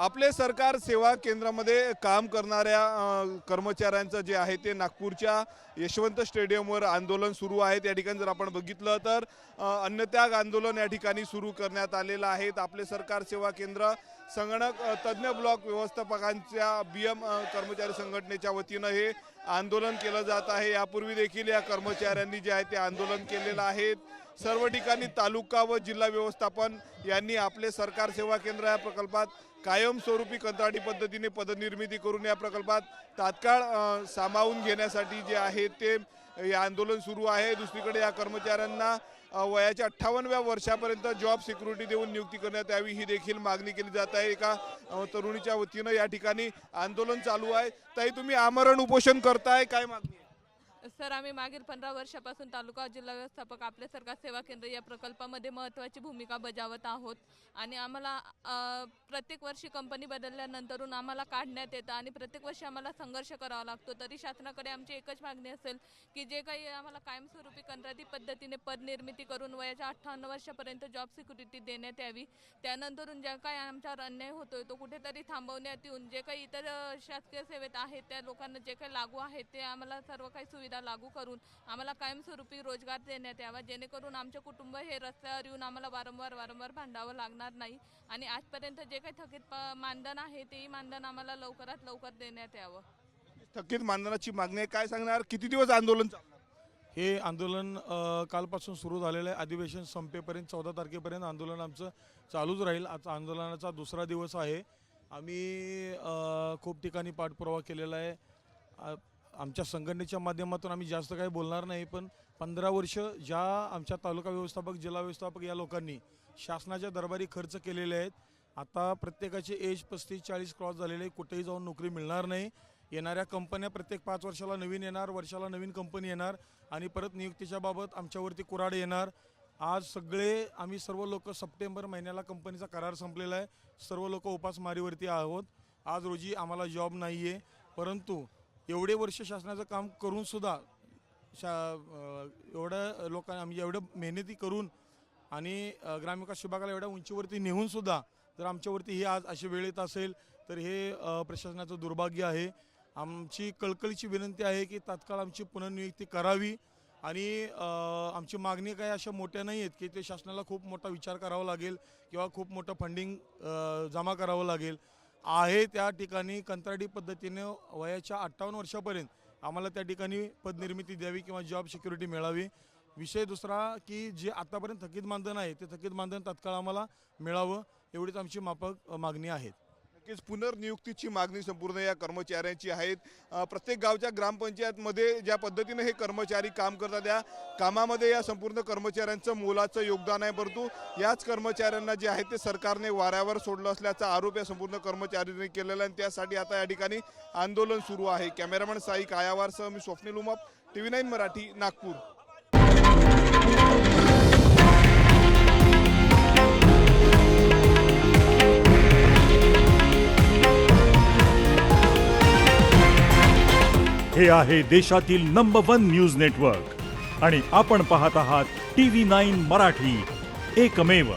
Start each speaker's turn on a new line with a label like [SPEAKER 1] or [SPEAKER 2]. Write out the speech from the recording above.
[SPEAKER 1] आपले सरकार सेवा केंद्रामध्ये काम करणाऱ्या कर्मचाऱ्यांचं जे आहे ते नागपूरच्या यशवंत स्टेडियमवर आंदोलन सुरू आहे। त्या ठिकाणी जर आपण बघितलं तर अन्नत्याग आंदोलन या ठिकाणी सुरू करण्यात आलेलं आहे। आपले सरकार सेवा केंद्र संगणक तज्ञ ब्लॉक व्यवस्थापकांच्या बीएम कर्मचारी संघटनेच्या वतीनं हे आंदोलन केलं जात आहे। यापूर्वी देखील या कर्मचाऱ्यांनी जे आहे ते आंदोलन केलेलं आहे। सर्व ठिकाणी तालुका व जिल्हा व्यवस्थापन यांनी आपले सरकार सेवा केंद्र या प्रकल्पात कायमस्वरूपी कंत्राटी पद्धतीने पदनिर्मिती करून या प्रकल्पात तात्काळ सामावून घेण्यासाठी जे आहे ते हे आंदोलन सुरू आहे। दुसरीकडे या कर्मचाऱ्यांना वयाच्या 58व्या वर्षापर्यंत जॉब सिक्युरिटी देऊन नियुक्ती करण्यात यावी ही देखील मागणी केली जात आहे। एका तरुणीच्या वतीनं या ठिकाणी आंदोलन चालू आहे। ताई, तुम्ही आमरण उपोषण करताय, काय मागणी आहे?
[SPEAKER 2] सर, आम्ही मागील 15 वर्षापासून तालुका जिल्हा व्यवस्थापक आपले सरकार सेवा केंद्र या प्रकल्पामध्ये महत्त्वाची भूमिका बजावत आहोत आणि आम्हाला प्रत्येक वर्षी कंपनी बदलल्यानंतरून आम्हाला काढण्यात येतं आणि प्रत्येक वर्षी आम्हाला संघर्ष करावा लागतो। तरी शासनाकडे आमची एकच मागणी असेल की जे काही आम्हाला कायमस्वरूपी कंत्राटी पद्धतीने पदनिर्मिती करून वयाच्या 58 वर्षापर्यंत जॉब सिक्युरिटी देण्यात यावी। त्यानंतरून ज्या काही आमच्यावर अन्याय होतोय तो कुठेतरी थांबवण्यात येऊन जे काही इतर शासकीय सेवेत आहेत त्या लोकांना जे काही लागू आहे ते आम्हाला सर्व काही सुविधा लागू करून आम्हाला कायमस्वरूपी रोजगार देण्यात यावा, जेणेकरून आमचे कुटुंब हे रस्त्यावर येऊन आम्हाला वारंवार भांडावं लागणार नाही आणि आजपर्यंत जे काही थकीत मानधन आहे तेही मानधन आम्हाला लवकरात लवकर देण्यात यावं।
[SPEAKER 1] थकीत मानधनाची मागणी आहे, काय सांगणार? किती दिवस आंदोलन चालणार?
[SPEAKER 3] हे आंदोलन कालपासून सुरू झालेलं आहे। अधिवेशन संपेपर्यंत 14 तारखेपर्यंत आंदोलन आमचं चालूच राहील। आज आंदोलनाचा दुसरा दिवस आहे। आम्ही खूप ठिकाणी पाठपुरावा केलेला आहे। आमच्या संघटनेच्या माध्यमातून आम्ही जास्त काही बोलणार नाही, पण 15 वर्ष ज्या आमच्या तालुका व्यवस्थापक जिल्हा व्यवस्थापक या लोकांनी शासनाच्या दरबारी खर्च केलेले आहेत, आता प्रत्येकाचे एज 35-40 क्रॉस झालेले, कुठेही जाऊन नोकरी मिळणार नाही। येणाऱ्या कंपन्या प्रत्येक 5 वर्षाला नवीन येणार, वर्षाला नवीन कंपनी येणार आणि परत नियुक्तीच्या बाबत आमच्यावरती कुऱ्हाड येणार। आज सगळे आम्ही सर्व लोक सप्टेंबर महिन्याला कंपनीचा करार संपलेला आहे, सर्व लोक उपासमारीवरती आहोत। आज रोजी आम्हाला जॉब नाही आहे, परंतु एवढे वर्ष शासनाचं काम करून सुद्धा एवढ्या लोकांना आम्ही एवढं मेहनती करून आणि ग्रामविकास विभागाला एवढ्या उंचीवरती नेऊन सुद्धा जर आमच्यावरती ही आज अशी वेळ येत असेल तर हे प्रशासनाचं दुर्भाग्य आहे। आमची कळकळीची विनंती आहे की तात्काळ आमची पुनर्नियुक्ती करावी आणि आमची मागणी काही अशा मोठ्या नाही आहेत की ते शासनाला खूप मोठा विचार करावा लागेल किंवा खूप मोठं फंडिंग जमा करावं लागेल। आहे त्या ठिकाणी कंत्राटी पद्धतीने वयाच्या 58 वर्षापर्यंत आम्हाला त्या ठिकाणी पदनिर्मिती द्यावी किंवा जॉब सिक्युरिटी मिळावी। विषय दुसरा की जे आतापर्यंत थकीत मानधन आहे ते थकीत मानधन तात्काळ आम्हाला मिळावं, एवढीच आमची माफक मागणी आहे।
[SPEAKER 1] नक्कीच पुनर्नियुक्तीची मागणी संपूर्ण या कर्मचाऱ्यांची आहे। प्रत्येक गावच्या ग्रामपंचायतमध्ये ज्या पद्धतीने हे कर्मचारी काम करतात त्या कामामध्ये या संपूर्ण कर्मचाऱ्यांचं मोलाचं योगदान आहे, परंतु याच कर्मचाऱ्यांना जे आहे ते सरकारने वाऱ्यावर सोडलं असल्याचा आरोप या संपूर्ण कर्मचाऱ्यांनी केलेला आहे। त्यासाठी आता या ठिकाणी आंदोलन सुरू आहे। कॅमेरामॅन साई कायावारसह मी स्वप्नील उमाप, TV9 मराठी, नागपूर।
[SPEAKER 4] हे आहे देशातील नंबर 1 न्यूज नेटवर्क आणि आपण पाहत आहात TV9 मराठी, एकमेव।